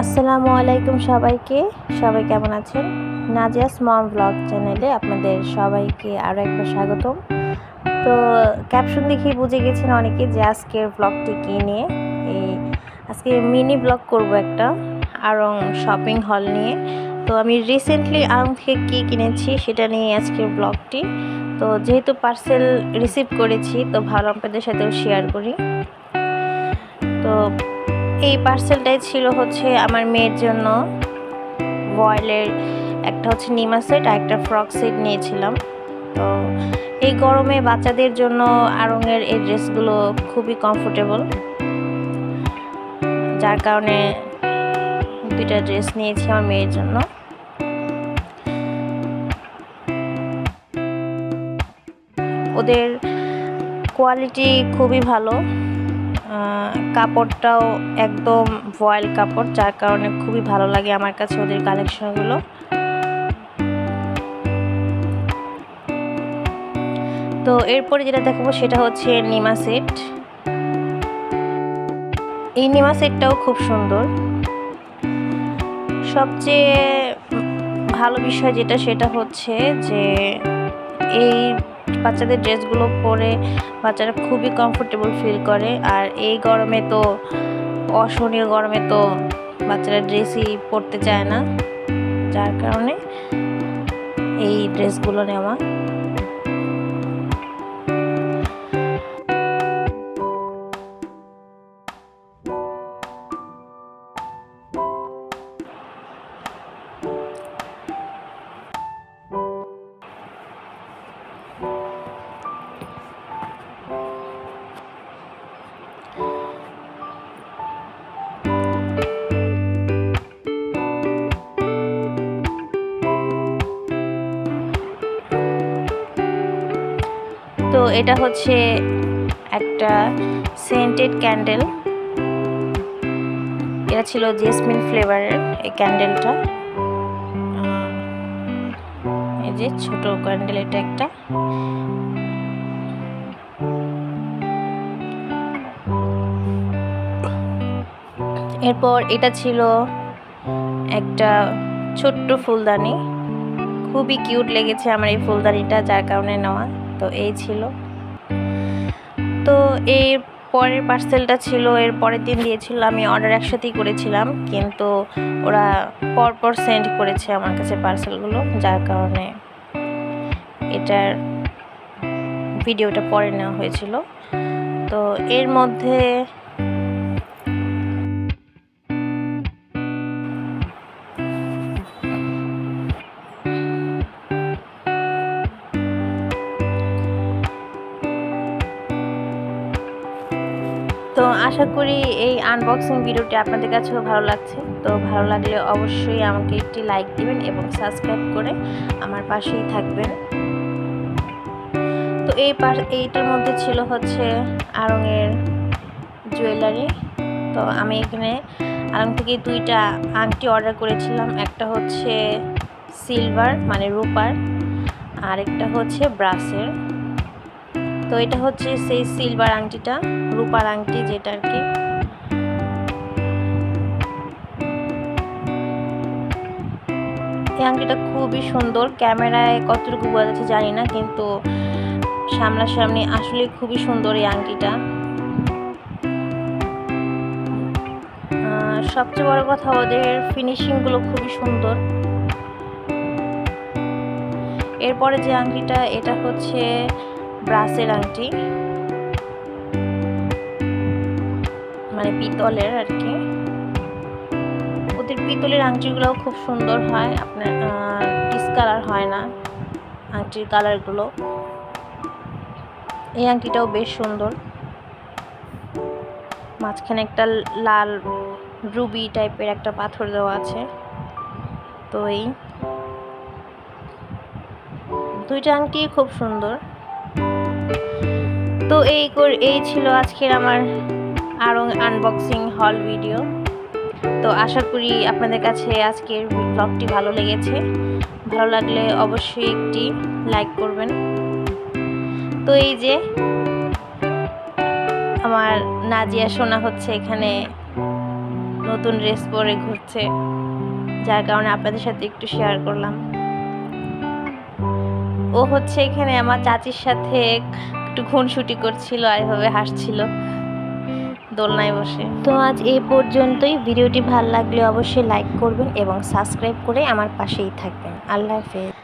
আসসালামু আলাইকুম সবাইকে। সবাই কেমন আছেন? নাজিয়াস মম ব্লগ চ্যানেলে আপনাদের সবাইকে আরও একবার স্বাগতম। তো ক্যাপশন দেখেই বুঝে গেছেন অনেকে যে আজকের ব্লগটি কী নিয়ে। আজকে মিনি ব্লগ করব একটা আড়ং শপিং হল নিয়ে। তো আমি রিসেন্টলি আড়ং থেকে কী কিনেছি সেটা নিয়ে আজকের ব্লগটি। তো যেহেতু পার্সেল রিসিভ করেছি তো ভালো আপনাদের সাথেও শেয়ার করি। তো এই পার্সেলটাই ছিল হচ্ছে আমার মেয়ের জন্য ভয়েলের একটা হচ্ছে নিমা সেট আর একটা ফ্রক সেট নিয়েছিলাম। তো এই গরমে বাচ্চাদের জন্য আড়ংয়ের এই ড্রেসগুলো খুবই কমফোর্টেবল, যার কারণে দুইটা ড্রেস নিয়েছি আমার মেয়ের জন্য। ওদের কোয়ালিটি খুবই ভালো, কাপড়টাও একদম ভয়েল কাপড়, যার কারণে খুবই ভালো লাগে আমার কাছে ওদের কালেকশনগুলো। তো এরপরে যেটা দেখাবো সেটা হচ্ছে নিমা সেট। এই নিমা সেটটাও খুব সুন্দর। সবচেয়ে ভালো বিষয় যেটা সেটা হচ্ছে যে এই বাচ্চাদের ড্রেসগুলো পরে বাচ্চারা খুবই কমফোর্টেবল ফিল করে। আর এই গরমে তো অসহনীয় গরমে তো বাচ্চারা ড্রেসই পরতে চায় না, যার কারণে এই ড্রেসগুলো নেওয়া। তো এটা হচ্ছে একটা সেন্টেড ক্যান্ডেল। এটা ছিল জেসমিন ফ্লেভারের এই ক্যান্ডেলটা। এই যে ছোট ক্যান্ডেল, এটা একটা। এরপর এটা ছিল একটা ছোট্ট ফুলদানি, খুবই কিউট লেগেছে আমার এই ফুলদানিটা, যার কারণে নেওয়া। তো এই ছিল। তো এই পরের পার্সেলটা ছিল এর পরের দিন দিয়েছিল, আমি অর্ডার একসাথেই করেছিলাম, কিন্তু ওরা পরপর সেন্ড করেছে আমার কাছে পার্সেলগুলো, যার কারণে এটার ভিডিওটা পরে নেওয়া হয়েছিল। তো এর মধ্যে তো আশা করি এই আনবক্সিং ভিডিওটি আপনাদের কাছেও ভালো লাগছে। তো ভালো লাগলে অবশ্যই আমাকে একটি লাইক দিবেন এবং সাবস্ক্রাইব করে আমার পাশেই থাকবেন। তো এইটার মধ্যে ছিল হচ্ছে আড়ংয়ের জুয়েলারি। তো আমি এখানে আড়ং থেকে দুইটা আংটি অর্ডার করেছিলাম, একটা হচ্ছে সিলভার মানে রূপার, আর একটা হচ্ছে ব্রাসের। তো এটা হচ্ছে সেই সিলভার আংটিটা, রূপার আংটি যেটা আর কি। এই আংটিটা খুবই সুন্দর, ক্যামেরায় কতটুকু বোঝা যাচ্ছে জানি না, কিন্তু সামনাসামনি আসলে খুবই সুন্দর এই আংটিটা। সবচেয়ে বড় কথা ওদের ফিনিশিংগুলো খুবই সুন্দর। এরপরে যে আংটিটা, এটা হচ্ছে ব্রাসের আংটি, মানে পিতলের আর কি। ওদের পিতলের আংটিগুলোও খুব সুন্দর হয়, আপনার ডিসকালার হয় না আংটির কালারগুলো। এই আংটিটাও বেশ সুন্দর, মাঝখানে একটা লাল রুবি টাইপের একটা পাথর দেওয়া আছে। তো এই দুইটা আংটি খুব সুন্দর। তো এই ছিল আজকের আমার আড়ং আনবক্সিং হল ভিডিও। তো আশা করি আপনাদের কাছে আজকের ব্লগটি ভালো লেগেছে। ভালো লাগলে অবশ্যই একটি লাইক করবেন। তো এই যে আমার নাজিয়া সোনা হচ্ছে এখানে নতুন ড্রেস পরে ঘুরছে, যার কারণে আপনাদের সাথে একটু শেয়ার করলাম। ও হচ্ছে এখানে আমার চাচির সাথে একটু খুনসুটি করছিল আর এভাবে হাসছিল দোলনায় বসে। তো আজ এই পর্যন্তই। ভিডিওটি ভালো লাগলে অবশ্যই লাইক করবেন এবং সাবস্ক্রাইব করে আমার পাশেই থাকবেন। আল্লাহ হাফেজ।